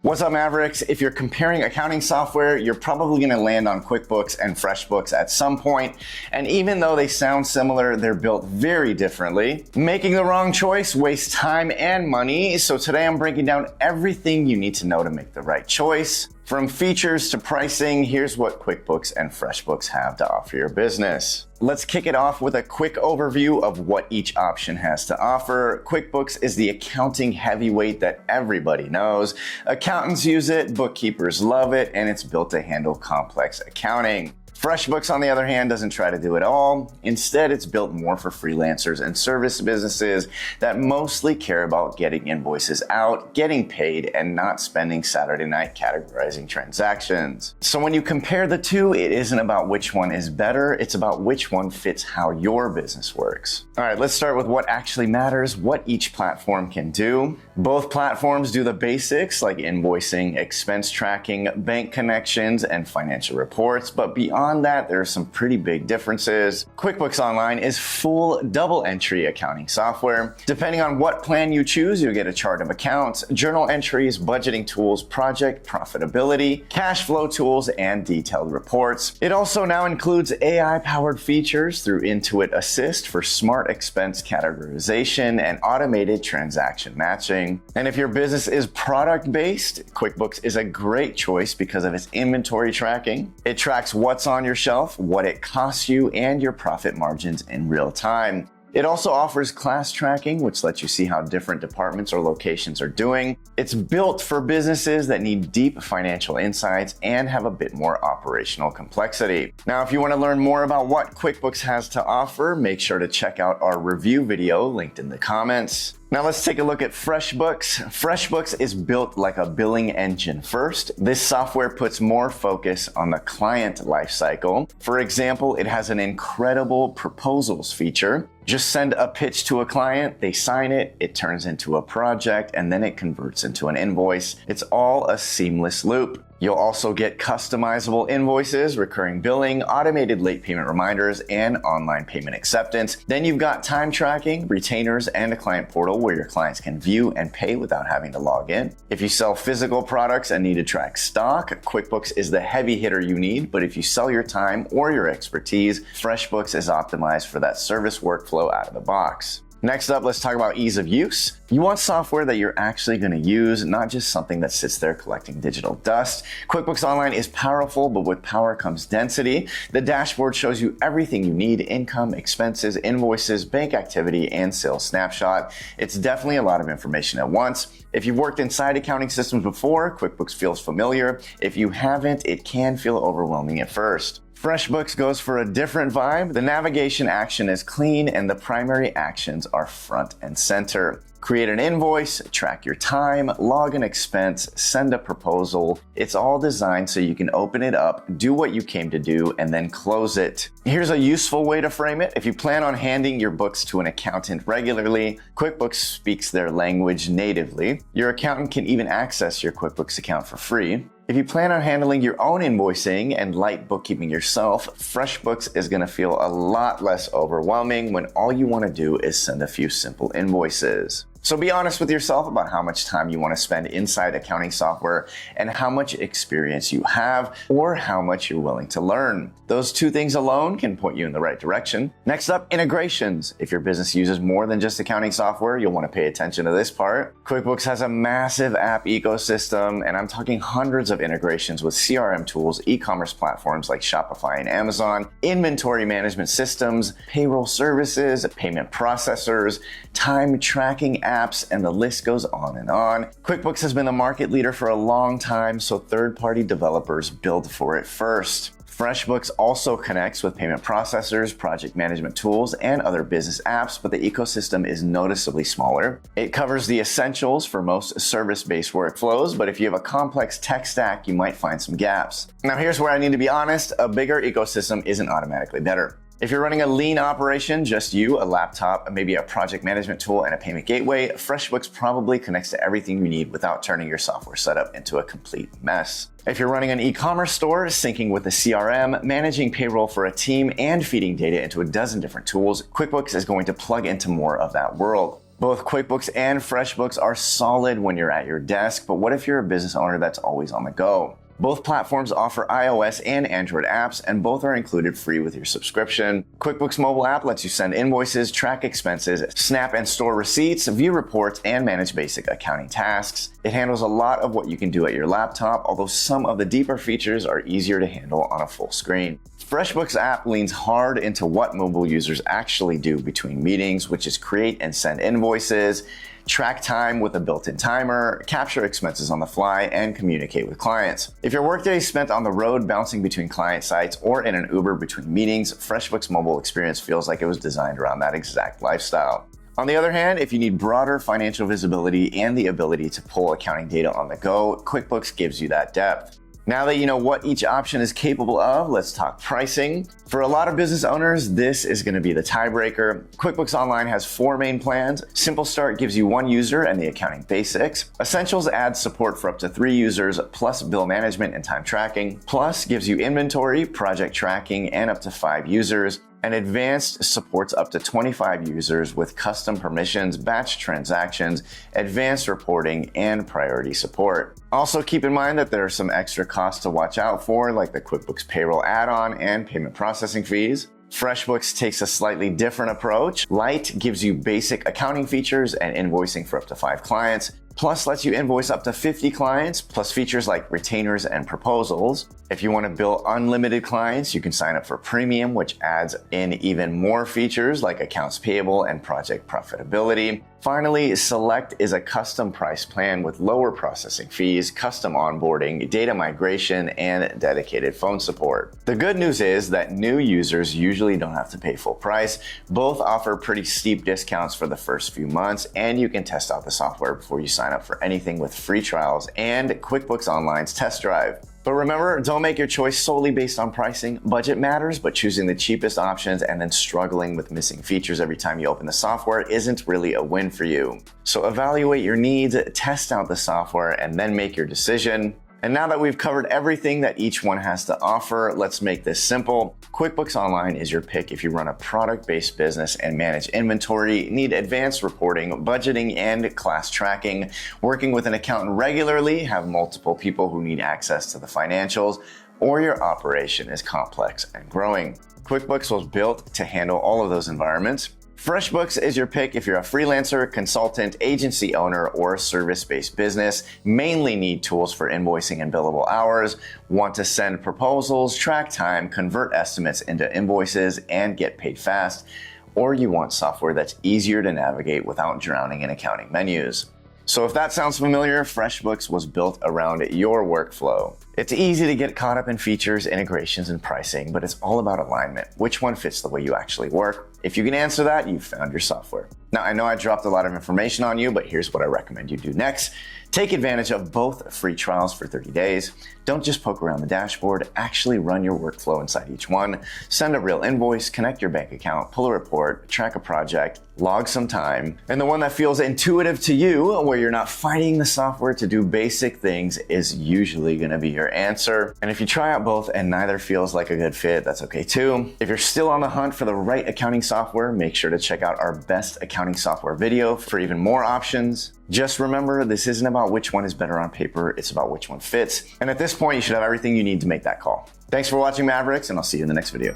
What's up, Mavericks? If you're comparing accounting software, you're probably going to land on QuickBooks and FreshBooks at some point. And even though they sound similar, they're built very differently. Making the wrong choice wastes time and money. So today I'm breaking down everything you need to know to make the right choice. From features to pricing, here's what QuickBooks and FreshBooks have to offer your business. Let's kick it off with a quick overview of what each option has to offer. QuickBooks is the accounting heavyweight that everybody knows. Accountants use it, bookkeepers love it, and it's built to handle complex accounting. FreshBooks, on the other hand, doesn't try to do it all. Instead, it's built more for freelancers and service businesses that mostly care about getting invoices out, getting paid, and not spending Saturday night categorizing transactions. So when you compare the two, it isn't about which one is better, it's about which one fits how your business works. All right, let's start with what actually matters, what each platform can do. Both platforms do the basics like invoicing, expense tracking, bank connections, and financial reports, but beyond that, there are some pretty big differences. QuickBooks Online is full double entry accounting software. Depending on what plan you choose, you'll get a chart of accounts, journal entries, budgeting tools, project profitability, cash flow tools, and detailed reports. It also now includes AI-powered features through Intuit Assist for smart expense categorization and automated transaction matching. And if your business is product-based, QuickBooks is a great choice because of its inventory tracking. It tracks what's on your shelf, what it costs you, and your profit margins in real time. It also offers class tracking, which lets you see how different departments or locations are doing. It's built for businesses that need deep financial insights and have a bit more operational complexity. Now, if you want to learn more about what QuickBooks has to offer, make sure to check out our review video linked in the comments. Now let's take a look at FreshBooks. FreshBooks is built like a billing engine first. This software puts more focus on the client lifecycle. For example, it has an incredible proposals feature. Just send a pitch to a client, they sign it, it turns into a project, and then it converts into an invoice. It's all a seamless loop. You'll also get customizable invoices, recurring billing, automated late payment reminders, and online payment acceptance. Then you've got time tracking, retainers, and a client portal where your clients can view and pay without having to log in. If you sell physical products and need to track stock, QuickBooks is the heavy hitter you need, but if you sell your time or your expertise, FreshBooks is optimized for that service workflow out of the box. Next up, let's talk about ease of use. You want software that you're actually going to use, not just something that sits there collecting digital dust. QuickBooks Online is powerful, but with power comes density. The dashboard shows you everything you need: income, expenses, invoices, bank activity, and sales snapshot. It's definitely a lot of information at once. If you've worked inside accounting systems before, QuickBooks feels familiar. If you haven't, it can feel overwhelming at first. FreshBooks goes for a different vibe. The navigation action is clean and the primary actions are front and center. Create an invoice, track your time, log an expense, send a proposal. It's all designed so you can open it up, do what you came to do, and then close it. Here's a useful way to frame it. If you plan on handing your books to an accountant regularly, QuickBooks speaks their language natively. Your accountant can even access your QuickBooks account for free. If you plan on handling your own invoicing and light bookkeeping yourself, FreshBooks is going to feel a lot less overwhelming when all you want to do is send a few simple invoices. So be honest with yourself about how much time you want to spend inside accounting software and how much experience you have or how much you're willing to learn. Those two things alone can point you in the right direction. Next up, integrations. If your business uses more than just accounting software, you'll want to pay attention to this part. QuickBooks has a massive app ecosystem, and I'm talking hundreds of integrations with CRM tools, e-commerce platforms like Shopify and Amazon, inventory management systems, payroll services, payment processors, time tracking apps, and the list goes on and on. QuickBooks has been the market leader for a long time, so third-party developers build for it first. FreshBooks also connects with payment processors, project management tools, and other business apps, but the ecosystem is noticeably smaller. It covers the essentials for most service-based workflows, but if you have a complex tech stack, you might find some gaps. Now here's where I need to be honest, a bigger ecosystem isn't automatically better. If you're running a lean operation, just you, a laptop, maybe a project management tool, and a payment gateway, FreshBooks probably connects to everything you need without turning your software setup into a complete mess. If you're running an e-commerce store, syncing with the CRM, managing payroll for a team, and feeding data into a dozen different tools, QuickBooks is going to plug into more of that world. Both QuickBooks and FreshBooks are solid when you're at your desk, but what if you're a business owner that's always on the go? Both platforms offer iOS and Android apps, and both are included free with your subscription. QuickBooks mobile app lets you send invoices, track expenses, snap and store receipts, view reports, and manage basic accounting tasks. It handles a lot of what you can do at your laptop, although some of the deeper features are easier to handle on a full screen. FreshBooks app leans hard into what mobile users actually do between meetings, which is create and send invoices, track time with a built-in timer, capture expenses on the fly, and communicate with clients. If your workday is spent on the road bouncing between client sites or in an Uber between meetings, FreshBooks mobile experience feels like it was designed around that exact lifestyle. On the other hand, if you need broader financial visibility and the ability to pull accounting data on the go, QuickBooks gives you that depth. Now that you know what each option is capable of, let's talk pricing. For a lot of business owners, this is going to be the tiebreaker. QuickBooks Online has 4 main plans. Simple Start gives you 1 user and the accounting basics. Essentials adds support for up to 3 users, plus bill management and time tracking. Plus gives you inventory, project tracking, and up to 5 users. And Advanced supports up to 25 users with custom permissions, batch transactions, advanced reporting, and priority support. Also keep in mind that there are some extra costs to watch out for, like the QuickBooks payroll add-on and payment processing fees. FreshBooks takes a slightly different approach. Lite gives you basic accounting features and invoicing for up to 5 clients. Plus lets you invoice up to 50 clients, plus features like retainers and proposals. If you want to bill unlimited clients, you can sign up for Premium, which adds in even more features like accounts payable and project profitability. Finally, Select is a custom price plan with lower processing fees, custom onboarding, data migration, and dedicated phone support. The good news is that new users usually don't have to pay full price. Both offer pretty steep discounts for the first few months, and you can test out the software before you sign up for anything with free trials and QuickBooks Online's test drive. But remember, don't make your choice solely based on pricing. Budget matters, but choosing the cheapest options and then struggling with missing features every time you open the software isn't really a win for you. So evaluate your needs, test out the software, and then make your decision. And now that we've covered everything that each one has to offer, let's make this simple. QuickBooks Online is your pick if you run a product-based business and manage inventory, need advanced reporting, budgeting, and class tracking, working with an accountant regularly, have multiple people who need access to the financials, or your operation is complex and growing. QuickBooks was built to handle all of those environments. FreshBooks is your pick if you're a freelancer, consultant, agency owner, or a service-based business, mainly need tools for invoicing and billable hours, want to send proposals, track time, convert estimates into invoices, and get paid fast, or you want software that's easier to navigate without drowning in accounting menus. So if that sounds familiar, FreshBooks was built around your workflow. It's easy to get caught up in features, integrations, and pricing, but it's all about alignment. Which one fits the way you actually work? If you can answer that, you've found your software. Now, I know I dropped a lot of information on you, but here's what I recommend you do next. Take advantage of both free trials for 30 days. Don't just poke around the dashboard, actually run your workflow inside each one. Send a real invoice, connect your bank account, pull a report, track a project, log some time. And the one that feels intuitive to you, where you're not fighting the software to do basic things, is usually gonna be your answer. And if you try out both and neither feels like a good fit, that's okay too. If you're still on the hunt for the right accounting software, make sure to check out our best accounting software video for even more options. Just remember, this isn't about which one is better on paper, it's about which one fits. And at this point, you should have everything you need to make that call. Thanks for watching, Mavericks, and I'll see you in the next video.